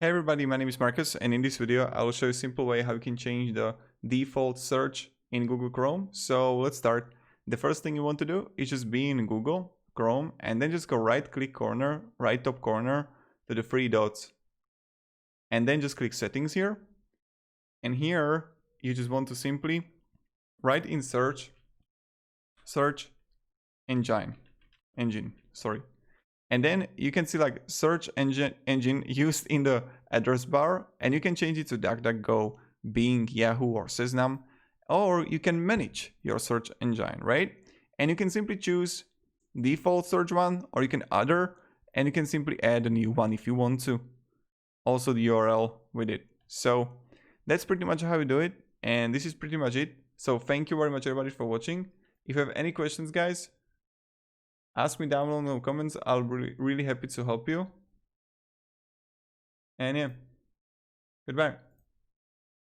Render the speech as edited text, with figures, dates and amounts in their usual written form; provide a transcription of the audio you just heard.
Hey everybody, my name is Marcus, and in this video I will show you a simple way how you can change the default search in Google Chrome. So let's start. The first thing you want to do is just be in Google Chrome and then just go right top corner to the three dots. And then just click settings here. And here you just want to simply write in search engine. And then you can see like search engine used in the address bar, and you can change it to DuckDuckGo, Bing, Yahoo, or Syznam, or you can manage your search engine, right? And you can simply choose default search one, or you can other, and you can simply add a new one if you want to. Also the URL with it. So that's pretty much how you do it, and this is pretty much it. So thank you very much everybody for watching. If you have any questions, guys, ask me down below in the comments. I'll be really happy to help you. And yeah, goodbye.